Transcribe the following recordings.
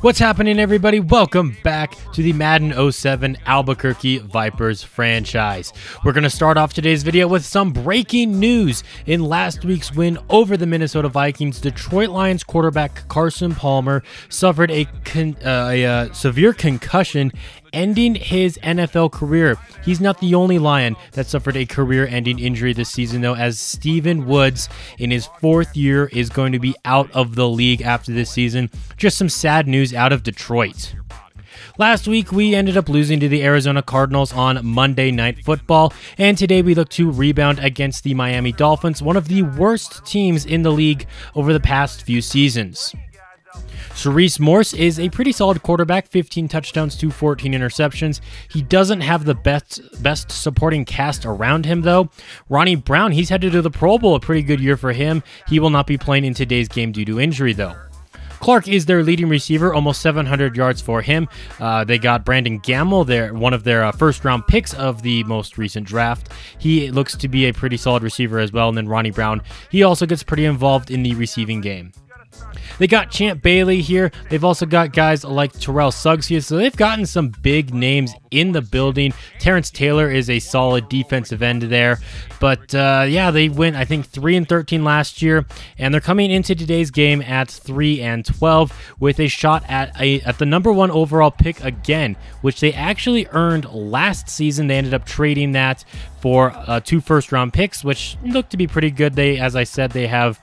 What's happening, everybody? Welcome back to the Madden 07 Albuquerque Vipers franchise. We're going to start off today's video with some breaking news. In last week's win over the Minnesota Vikings, Detroit Lions quarterback Carson Palmer suffered a severe concussion, ending his NFL career. He's not the only Lion that suffered a career-ending injury this season, though, as Steven Woods, in his fourth year, is going to be out of the league after this season. Just some sad news out of Detroit. Last week, we ended up losing to the Arizona Cardinals on Monday Night Football, and today we look to rebound against the Miami Dolphins, one of the worst teams in the league over the past few seasons. Cerise Morse is a pretty solid quarterback, 15 touchdowns to 14 interceptions. He doesn't have the best supporting cast around him, though. Ronnie Brown, he's headed to the Pro Bowl, a pretty good year for him. He will not be playing in today's game due to injury, though. Clark is their leading receiver, almost 700 yards for him. They got Brandon Gamble, one of their first-round picks of the most recent draft. He looks to be a pretty solid receiver as well. And then Ronnie Brown, he also gets pretty involved in the receiving game. They got Champ Bailey here. They've also got guys like Terrell Suggs here, so they've gotten some big names in the building. Terrence Taylor is a solid defensive end there. But yeah, they went, I think, 3-13 last year, and they're coming into today's game at 3-12 with a shot at the #1 overall pick again, which they actually earned last season. They ended up trading that for 2 first-round picks, which looked to be pretty good. As I said, they have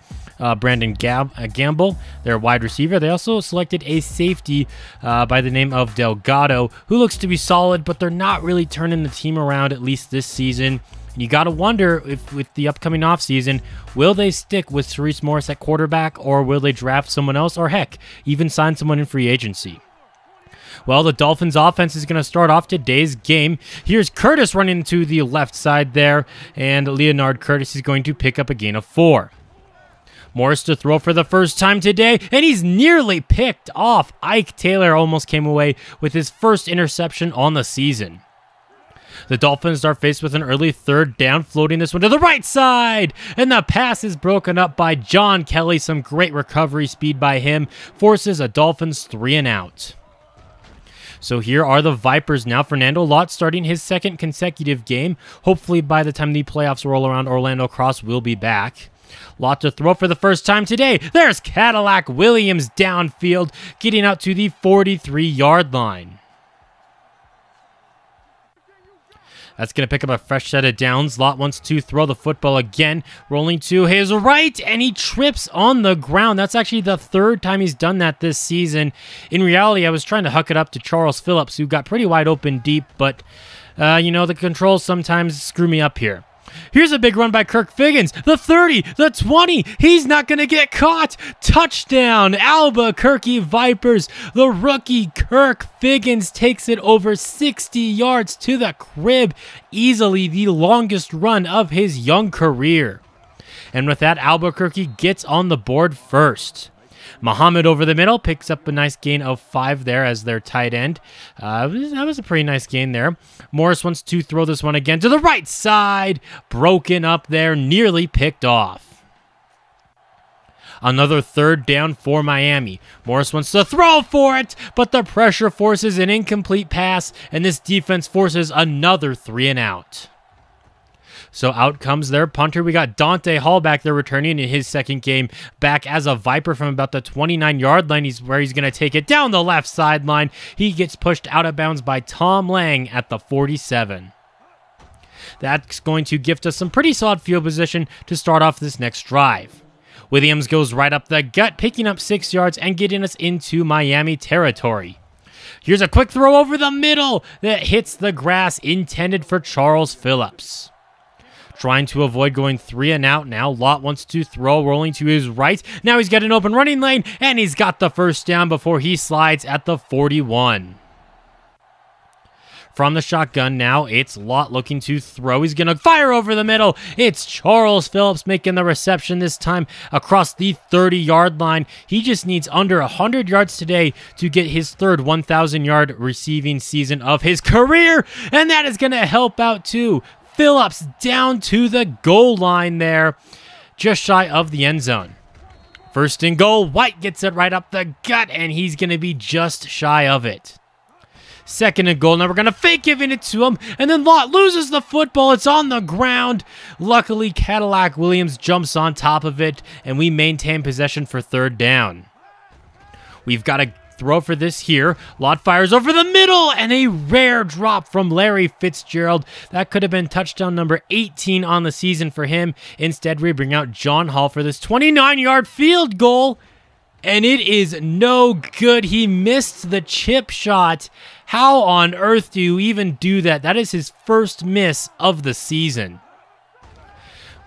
Brandon Gamble, their wide receiver. They also selected a safety by the name of Delgado, who looks to be solid, but they're not really turning the team around, at least this season. And you got to wonder if with the upcoming offseason, will they stick with Cerise Morse at quarterback, or will they draft someone else, or heck, even sign someone in free agency? Well, the Dolphins offense is going to start off today's game. Here's Curtis running to the left side there, and Leonard Curtis is going to pick up a gain of 4. Morris to throw for the first time today, and he's nearly picked off. Ike Taylor almost came away with his first interception on the season. The Dolphins are faced with an early third down, floating this one to the right side, and the pass is broken up by John Kelly. Some great recovery speed by him forces a Dolphins 3-and-out. So here are the Vipers now. Fernando Lott starting his second consecutive game. Hopefully by the time the playoffs roll around, Orlando Cross will be back. Lott to throw for the first time today. There's Cadillac Williams downfield, getting out to the 43-yard line. That's going to pick up a fresh set of downs. Lott wants to throw the football again, rolling to his right, and he trips on the ground. That's actually the third time he's done that this season. In reality, I was trying to huck it up to Charles Phillips, who got pretty wide open deep, but, you know, the controls sometimes screw me up here. Here's a big run by Kirk Figgins. The 30, the 20. He's not going to get caught. Touchdown, Albuquerque Vipers. The rookie Kirk Figgins takes it over 60 yards to the crib. Easily the longest run of his young career. And with that, Albuquerque gets on the board first. Muhammad over the middle picks up a nice gain of 5 there as their tight end. That was a pretty nice gain there. Morris wants to throw this one again to the right side. Broken up there, nearly picked off. Another third down for Miami. Morris wants to throw for it, but the pressure forces an incomplete pass, and this defense forces another 3-and-out. So out comes their punter. We got Dante Hall back there returning in his second game back as a Viper from about the 29-yard line. Where he's going to take it down the left sideline. He gets pushed out of bounds by Tom Lang at the 47. That's going to gift us some pretty solid field position to start off this next drive. Williams goes right up the gut, picking up 6 yards and getting us into Miami territory. Here's a quick throw over the middle that hits the grass, intended for Charles Phillips. Trying to avoid going 3-and-out now. Lott wants to throw, rolling to his right. Now he's got an open running lane, and he's got the first down before he slides at the 41. From the shotgun now, it's Lott looking to throw. He's going to fire over the middle. It's Charles Phillips making the reception this time across the 30-yard line. He just needs under 100 yards today to get his third 1,000-yard receiving season of his career, and that is going to help out too. Phillips down to the goal line there, just shy of the end zone. First and goal, White gets it right up the gut, and he's going to be just shy of it. Second and goal, now we're going to fake giving it to him, and then Lott loses the football. It's on the ground. Luckily, Cadillac Williams jumps on top of it, and we maintain possession for third down. We've got a throw for this here. Lott fires over the middle, and a rare drop from Larry Fitzgerald. That could have been touchdown number 18 on the season for him. Instead, we bring out John Hall for this 29-yard field goal, and it is no good. He missed the chip shot. How on earth do you even do that? That is his first miss of the season.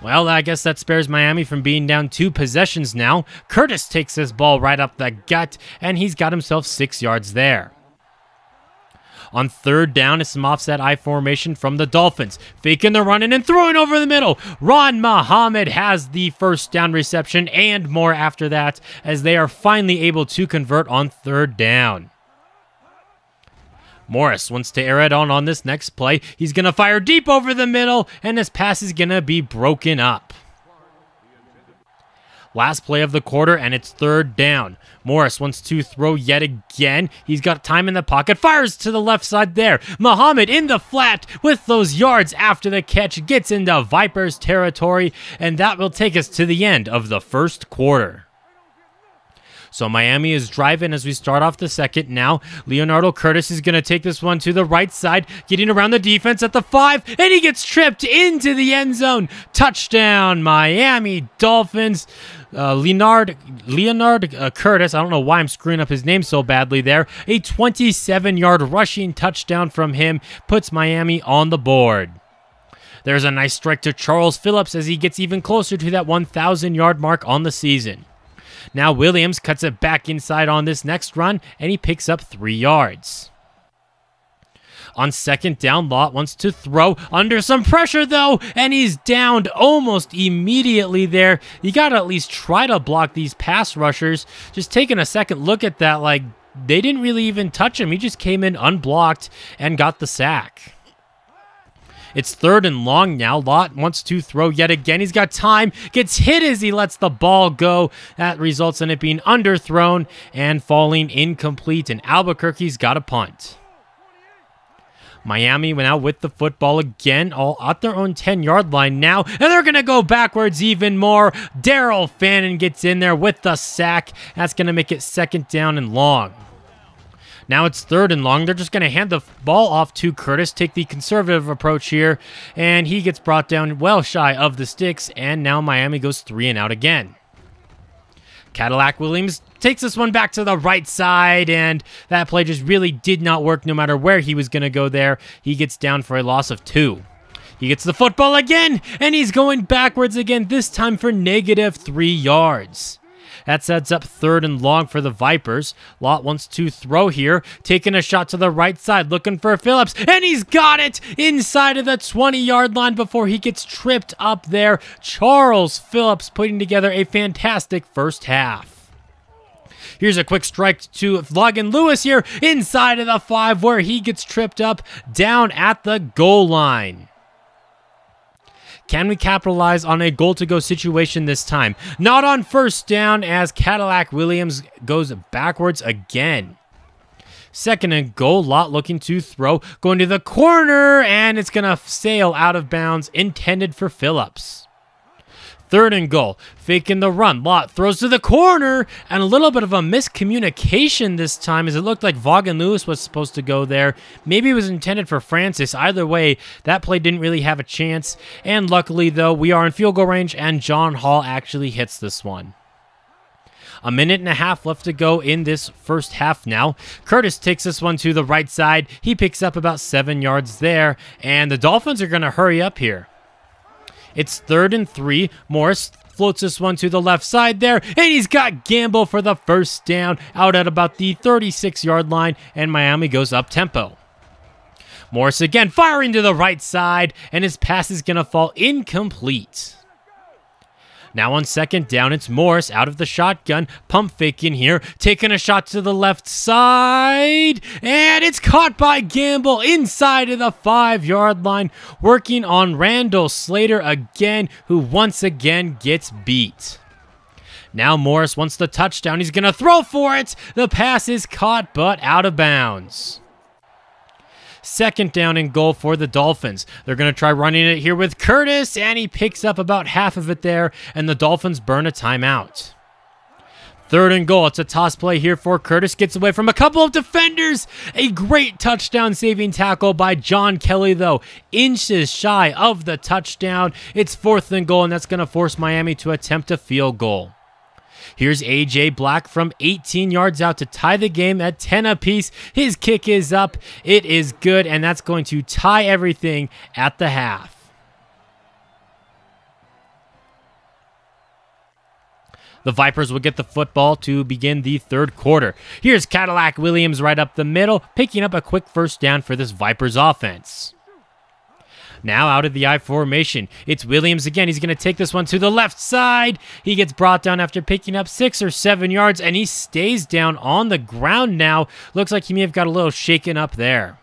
Well, I guess that spares Miami from being down 2 possessions now. Curtis takes this ball right up the gut, and he's got himself 6 yards there. On third down is some offset I formation from the Dolphins. Faking the run in and throwing over the middle. Ron Muhammad has the first down reception and more after that, as they are finally able to convert on third down. Morris wants to air it on this next play. He's going to fire deep over the middle, and his pass is going to be broken up. Last play of the quarter, and it's third down. Morris wants to throw yet again. He's got time in the pocket. Fires to the left side there. Muhammad in the flat with those yards after the catch. Gets into Vipers territory, and that will take us to the end of the first quarter. So Miami is driving as we start off the second now. Leonardo Curtis is going to take this one to the right side, getting around the defense at the 5, and he gets tripped into the end zone. Touchdown, Miami Dolphins. Leonard Curtis, I don't know why I'm screwing up his name so badly there. A 27-yard rushing touchdown from him puts Miami on the board. There's a nice strike to Charles Phillips as he gets even closer to that 1,000-yard mark on the season. Now Williams cuts it back inside on this next run, and he picks up 3 yards. On second down, Lott wants to throw under some pressure, though, and he's downed almost immediately there. You got to at least try to block these pass rushers. Just taking a second look at that, like, they didn't really even touch him. He just came in unblocked and got the sack. It's third and long now. Lott wants to throw yet again. He's got time. Gets hit as he lets the ball go. That results in it being underthrown and falling incomplete, and Albuquerque's got a punt. Miami went out with the football again, all at their own 10-yard line now, and they're going to go backwards even more. Daryl Fannin gets in there with the sack. That's going to make it second down and long. Now it's third and long. They're just going to hand the ball off to Curtis, take the conservative approach here, and he gets brought down well shy of the sticks, and now Miami goes 3 and out again. Cadillac Williams takes this one back to the right side, and that play just really did not work no matter where he was going to go there. He gets down for a loss of 2. He gets the football again, and he's going backwards again, this time for negative 3 yards. That sets up third and long for the Vipers. Lott wants to throw here, taking a shot to the right side, looking for Phillips, and he's got it inside of the 20-yard line before he gets tripped up there. Charles Phillips putting together a fantastic first half. Here's a quick strike to Logan Lewis here inside of the 5 where he gets tripped up down at the goal line. Can we capitalize on a goal-to-go situation this time? Not on first down as Cadillac Williams goes backwards again. Second and goal, Lott looking to throw, going to the corner, and it's going to sail out of bounds, intended for Phillips. Third and goal, faking the run. Lott throws to the corner, and a little bit of a miscommunication this time as it looked like Vaughan Lewis was supposed to go there. Maybe it was intended for Francis. Either way, that play didn't really have a chance. And luckily, though, we are in field goal range, and John Hall actually hits this one. A minute and a half left to go in this first half now. Curtis takes this one to the right side. He picks up about 7 yards there, and the Dolphins are going to hurry up here. It's third and 3. Morris floats this one to the left side there, and he's got Gamble for the first down out at about the 36-yard line, and Miami goes up-tempo. Morris again firing to the right side, and his pass is going to fall incomplete. Now on second down, it's Morris out of the shotgun, pump faking here, taking a shot to the left side, and it's caught by Gamble inside of the 5-yard line, working on Randall Slater again, who once again gets beat. Now Morris wants the touchdown. He's going to throw for it. The pass is caught, but out of bounds. Second down and goal for the Dolphins. They're going to try running it here with Curtis, and he picks up about half of it there, and the Dolphins burn a timeout. Third and goal. It's a toss play here for Curtis. Gets away from a couple of defenders. A great touchdown-saving tackle by John Kelly, though. Inches shy of the touchdown. It's fourth and goal, and that's going to force Miami to attempt a field goal. Here's A.J. Black from 18 yards out to tie the game at 10 apiece. His kick is up. It is good, and that's going to tie everything at the half. The Vipers will get the football to begin the third quarter. Here's Cadillac Williams right up the middle, picking up a quick first down for this Vipers offense. Now out of the I formation, it's Williams again. He's going to take this one to the left side. He gets brought down after picking up 6 or 7 yards, and he stays down on the ground now. Looks like he may have got a little shaken up there.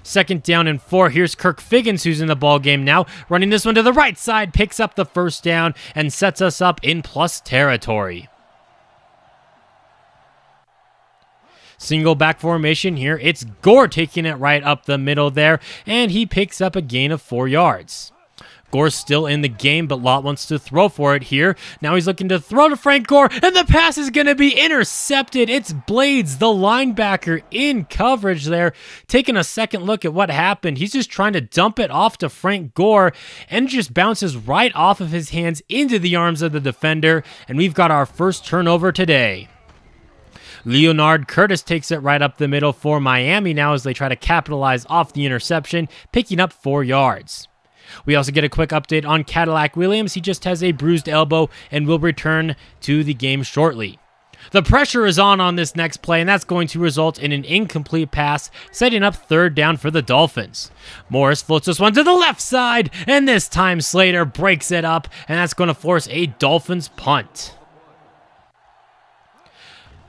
Second down and 4. Here's Kirk Figgins, who's in the ball game now. Running this one to the right side, picks up the first down, and sets us up in plus territory. Single back formation here. It's Gore taking it right up the middle there, and he picks up a gain of 4 yards. Gore's still in the game, but Lott wants to throw for it here. Now he's looking to throw to Frank Gore, and the pass is going to be intercepted. It's Blades, the linebacker, in coverage there. Taking a second look at what happened. He's just trying to dump it off to Frank Gore, and it just bounces right off of his hands into the arms of the defender, and we've got our first turnover today. Leonard Curtis takes it right up the middle for Miami now as they try to capitalize off the interception, picking up 4 yards. We also get a quick update on Cadillac Williams. He just has a bruised elbow and will return to the game shortly. The pressure is on this next play, and that's going to result in an incomplete pass, setting up third down for the Dolphins. Morris floats this one to the left side, and this time Slater breaks it up, and that's going to force a Dolphins punt.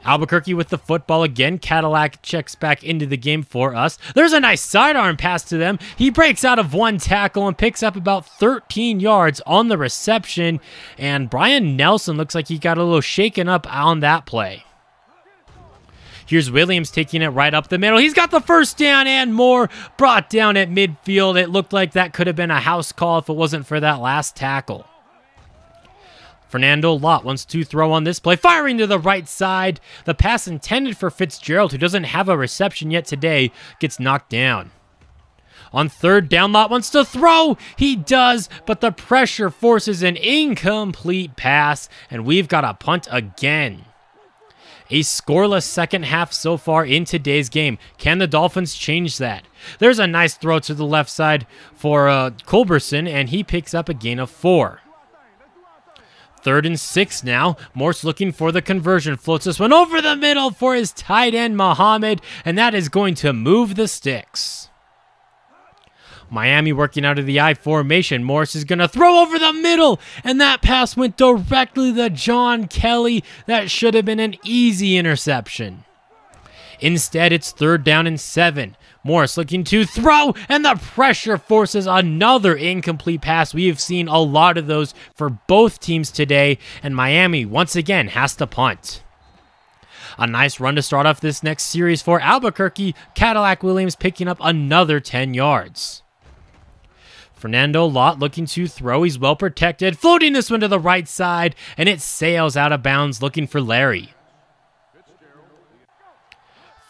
Albuquerque with the football again. Cadillac checks back into the game for us. There's a nice sidearm pass to them. He breaks out of one tackle and picks up about 13 yards on the reception. And Brian Nelson looks like he got a little shaken up on that play. Here's Williams taking it right up the middle. He's got the first down and more. Brought down at midfield. It looked like that could have been a house call if it wasn't for that last tackle. Fernando Lott wants to throw on this play, firing to the right side. The pass intended for Fitzgerald, who doesn't have a reception yet today, gets knocked down. On third down, Lott wants to throw. He does, but the pressure forces an incomplete pass, and we've got a punt again. A scoreless second half so far in today's game. Can the Dolphins change that? There's a nice throw to the left side for Culberson, and he picks up a gain of 4. 3rd and 6 now. Morse looking for the conversion. Floats this one over the middle for his tight end, Muhammad, and that is going to move the sticks. Miami working out of the I formation. Morris is going to throw over the middle, and that pass went directly to John Kelly. That should have been an easy interception. Instead, it's 3rd down and 7. Morris looking to throw, and the pressure forces another incomplete pass. We have seen a lot of those for both teams today, and Miami once again has to punt. A nice run to start off this next series for Albuquerque. Cadillac Williams picking up another 10 yards. Fernando Lott looking to throw. He's well protected, floating this one to the right side, and it sails out of bounds looking for Larry.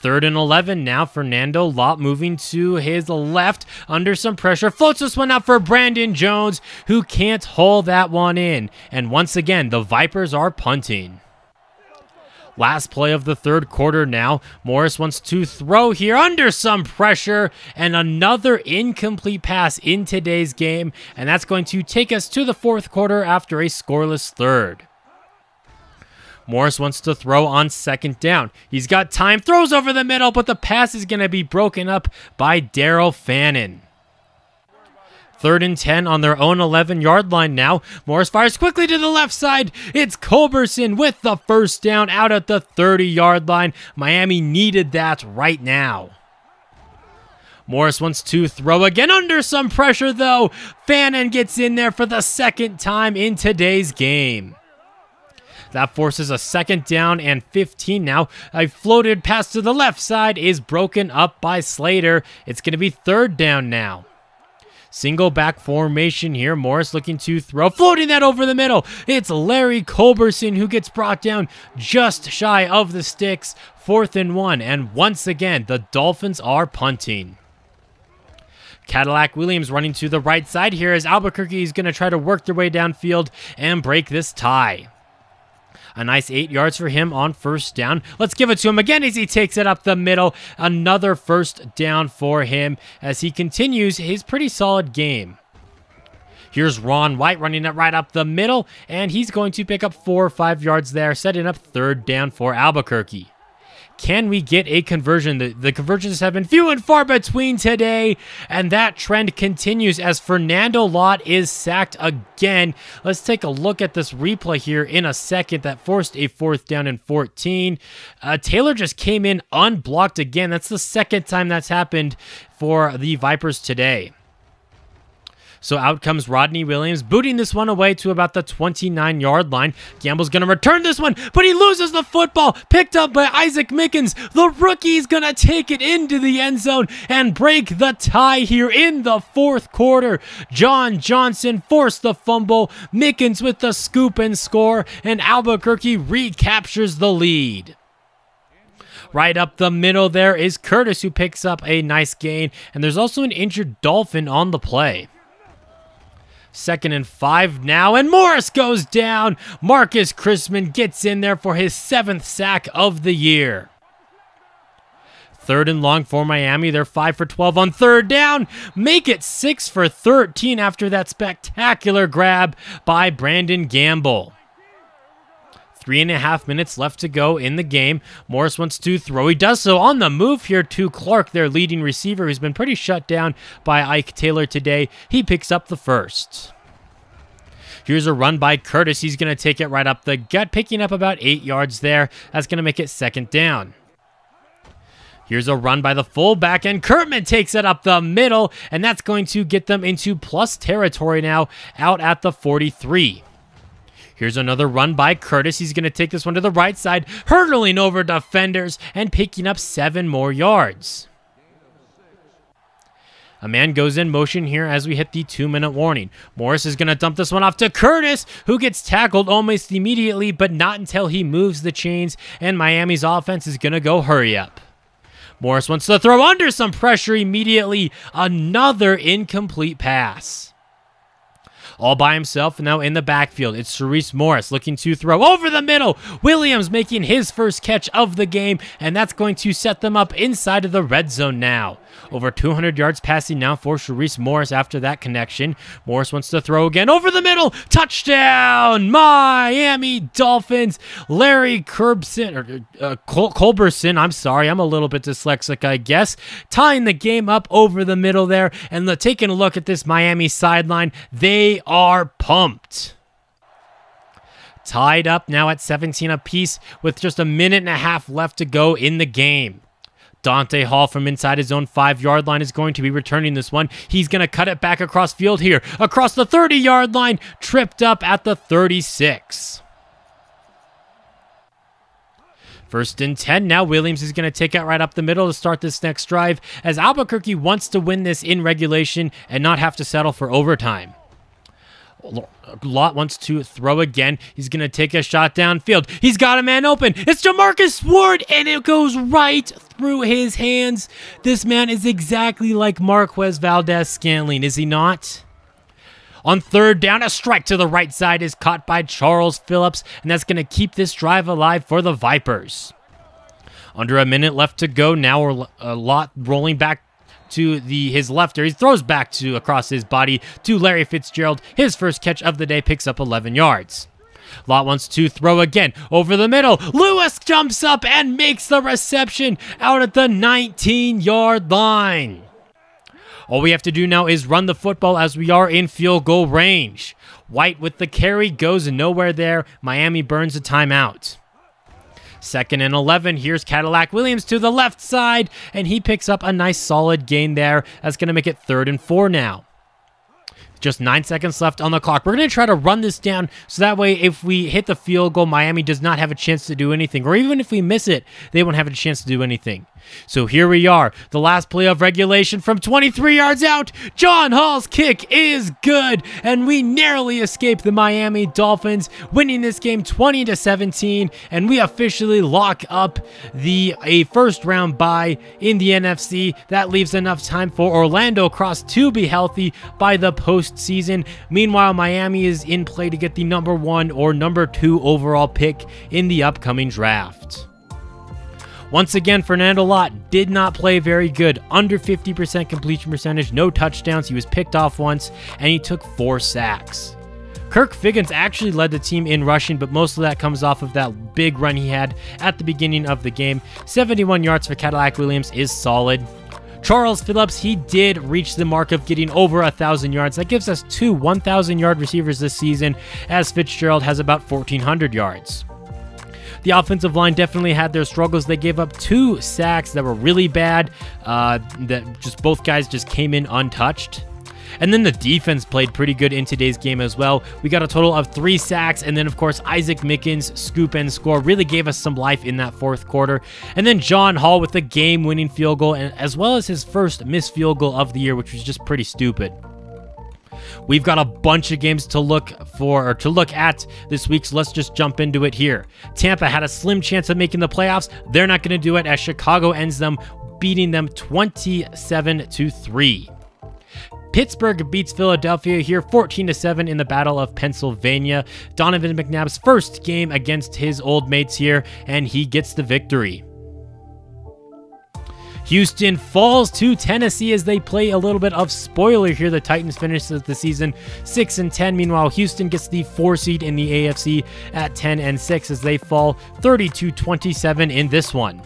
3rd and 11 now. Fernando Lott moving to his left under some pressure. Floats this one out for Brandon Jones, who can't hold that one in. And once again, the Vipers are punting. Last play of the third quarter now. Morris wants to throw here under some pressure, and another incomplete pass in today's game. And that's going to take us to the fourth quarter after a scoreless third. Morris wants to throw on 2nd down. He's got time, throws over the middle, but the pass is going to be broken up by Daryl Fannin. 3rd and 10 on their own 11-yard line now. Morris fires quickly to the left side. It's Culberson with the first down out at the 30-yard line. Miami needed that right now. Morris wants to throw again under some pressure, though. Fannin gets in there for the second time in today's game. That forces a 2nd down and 15 now. A floated pass to the left side is broken up by Slater. It's going to be 3rd down now. Single back formation here. Morris looking to throw, floating that over the middle. It's Larry Culberson who gets brought down just shy of the sticks. 4th and 1, and once again, the Dolphins are punting. Cadillac Williams running to the right side here as Albuquerque is going to try to work their way downfield and break this tie. A nice 8 yards for him on 1st down. Let's give it to him again as he takes it up the middle. Another 1st down for him as he continues his pretty solid game. Here's Ron White running it right up the middle, and he's going to pick up 4 or 5 yards there, setting up 3rd down for Albuquerque. Can we get a conversion? The conversions have been few and far between today, and that trend continues as Fernando Lott is sacked again. Let's take a look at this replay here in a second that forced a 4th down and 14. Taylor just came in unblocked again. That's the 2nd time that's happened for the Vipers today. So out comes Rodney Williams, booting this one away to about the 29-yard line. Gamble's going to return this one, but he loses the football. Picked up by Isaac Mickens. The rookie's going to take it into the end zone and break the tie here in the 4th quarter. John Johnson forced the fumble. Mickens with the scoop and score, and Albuquerque recaptures the lead. Right up the middle there is Curtis, who picks up a nice gain, and there's also an injured Dolphin on the play. 2nd and 5 now, and Morris goes down. Marcus Chrisman gets in there for his 7th sack of the year. 3rd and long for Miami. They're 5 for 12 on 3rd down. Make it 6 for 13 after that spectacular grab by Brandon Gamble. 3.5 minutes left to go in the game. Morris wants to throw. He does so on the move here to Clark, their leading receiver, who's been pretty shut down by Ike Taylor today. He picks up the 1st. Here's a run by Curtis. He's going to take it right up the gut, picking up about 8 yards there. That's going to make it 2nd down. Here's a run by the fullback, and Kurtman takes it up the middle, and that's going to get them into plus territory now out at the 43. Here's another run by Curtis. He's going to take this one to the right side, hurdling over defenders and picking up 7 more yards. A man goes in motion here as we hit the 2-minute warning. Morris is going to dump this one off to Curtis, who gets tackled almost immediately, but not until he moves the chains, and Miami's offense is going to go hurry up. Morris wants to throw under some pressure immediately. Another incomplete pass. All by himself now in the backfield. It's Cerise Morris looking to throw over the middle. Williams making his first catch of the game, and that's going to set them up inside of the red zone now. Over 200 yards passing now for Cerise Morris after that connection. Morris wants to throw again over the middle. Touchdown, Miami Dolphins. Larry Culberson, I'm sorry, I'm a little bit dyslexic, I guess. Tying the game up over the middle there, and taking a look at this Miami sideline, they are pumped. Tied up now at 17 apiece with just a minute and a half left to go in the game. Dante Hall from inside his own 5-yard line is going to be returning this one. He's going to cut it back across field here, across the 30-yard line, tripped up at the 36. 1st and 10 now. Williams is going to take it right up the middle to start this next drive, as Albuquerque wants to win this in regulation and not have to settle for overtime. Lott wants to throw again. He's going to take a shot downfield. He's got a man open. It's Jamarcus Ward, and it goes right through his hands. This man is exactly like Marquez Valdez-Scantling, is he not? On 3rd down, a strike to the right side is caught by Charles Phillips, and that's going to keep this drive alive for the Vipers. Under a minute left to go now. Lott rolling back to his left there. He throws back across his body to Larry Fitzgerald. His first catch of the day, picks up 11 yards. Lott wants to throw again over the middle. Lewis jumps up and makes the reception out at the 19-yard line. All we have to do now is run the football as we are in field goal range. White with the carry goes nowhere there. Miami burns a timeout. 2nd and 11. Here's Cadillac Williams to the left side, and he picks up a nice solid gain there. That's going to make it 3rd and 4 now. just 9 seconds left on the clock. We're going to try to run this down so that way if we hit the field goal, Miami does not have a chance to do anything. Or even if we miss it, they won't have a chance to do anything. So here we are, the last play of regulation from 23 yards out. John Hall's kick is good, and we narrowly escape the Miami Dolphins, winning this game 20-17, and we officially lock up a first-round bye in the NFC. That leaves enough time for Orlando Cross to be healthy by the postseason. Meanwhile, Miami is in play to get the #1 or #2 overall pick in the upcoming draft. Once again, Fernando Lott did not play very good. Under 50% completion percentage, no touchdowns. He was picked off once, and he took 4 sacks. Kirk Figgins actually led the team in rushing, but most of that comes off of that big run he had at the beginning of the game. 71 yards for Cadillac Williams is solid. Charles Phillips, he did reach the mark of getting over 1,000 yards. That gives us 2 1,000-yard receivers this season, as Fitzgerald has about 1,400 yards. The offensive line definitely had their struggles. They gave up 2 sacks that were really bad. Both guys just came in untouched. And then the defense played pretty good in today's game as well. We got a total of 3 sacks, and then of course Isaac Mickens' scoop and score really gave us some life in that 4th quarter. And then John Hall with the game-winning field goal, and as well as his first missed field goal of the year, which was just pretty stupid. We've got a bunch of games to look at this week, so let's just jump into it here. Tampa had a slim chance of making the playoffs. They're not going to do it, as Chicago ends them, beating them 27-3. Pittsburgh beats Philadelphia here 14-7 in the Battle of Pennsylvania. Donovan McNabb's first game against his old mates here, and he gets the victory. Houston falls to Tennessee as they play a little bit of spoiler here. The Titans finish the season 6-10. Meanwhile, Houston gets the 4 seed in the AFC at 10-6 as they fall 32-27 in this one.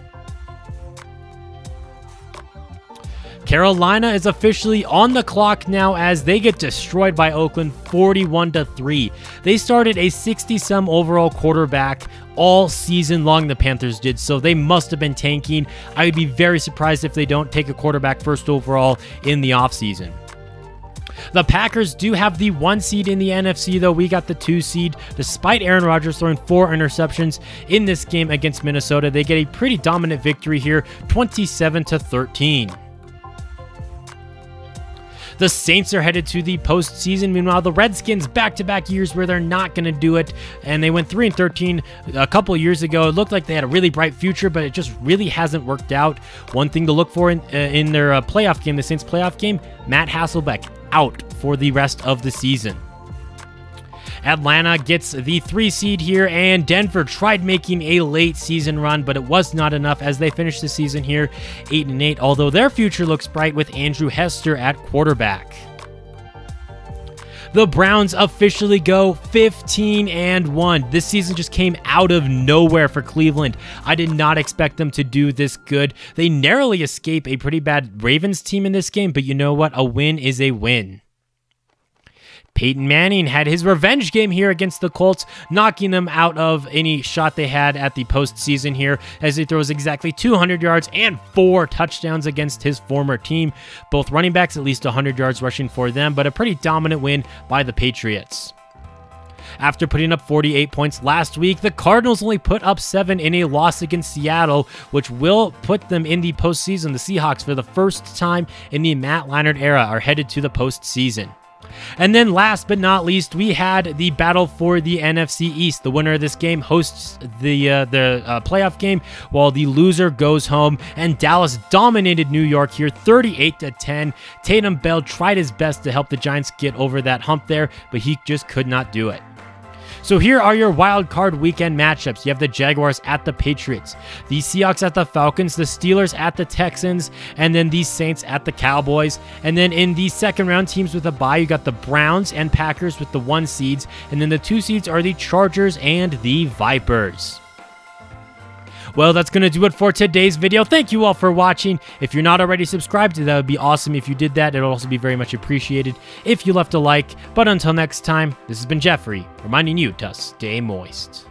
Carolina is officially on the clock now as they get destroyed by Oakland 41-3. They started a 60-some overall quarterback all season long, the Panthers did, so they must have been tanking. I would be very surprised if they don't take a quarterback first overall in the offseason. The Packers do have the 1 seed in the NFC, though. We got the 2 seed. Despite Aaron Rodgers throwing 4 interceptions in this game against Minnesota, they get a pretty dominant victory here, 27-13. The Saints are headed to the postseason. Meanwhile, the Redskins back-to-back years where they're not going to do it, and they went 3-13 a couple years ago. It looked like they had a really bright future, but it just really hasn't worked out. One thing to look for in their playoff game, the Saints playoff game, Matt Hasselbeck out for the rest of the season. Atlanta gets the 3 seed here, and Denver tried making a late season run, but it was not enough as they finished the season here 8-8, although their future looks bright with Andrew Hester at quarterback. The Browns officially go 15-1. This season just came out of nowhere for Cleveland. I did not expect them to do this good. They narrowly escape a pretty bad Ravens team in this game, but you know what? A win is a win. Peyton Manning had his revenge game here against the Colts, knocking them out of any shot they had at the postseason here as he throws exactly 200 yards and 4 touchdowns against his former team. Both running backs at least 100 yards rushing for them, but a pretty dominant win by the Patriots. After putting up 48 points last week, the Cardinals only put up 7 in a loss against Seattle, which will put them in the postseason. The Seahawks, for the first time in the Matt Leinart era, are headed to the postseason. And then last but not least, we had the battle for the NFC East. The winner of this game hosts the playoff game, while the loser goes home. And Dallas dominated New York here 38-10. Tatum Bell tried his best to help the Giants get over that hump there, but he just could not do it. So here are your wild card weekend matchups. You have the Jaguars at the Patriots, the Seahawks at the Falcons, the Steelers at the Texans, and then the Saints at the Cowboys. And then in the second round, teams with a bye, you got the Browns and Packers with the 1 seeds, and then the 2 seeds are the Chargers and the Vipers. Well, that's going to do it for today's video. Thank you all for watching. If you're not already subscribed, that would be awesome if you did that. It would also be very much appreciated if you left a like. But until next time, this has been Jeffrey, reminding you to stay moist.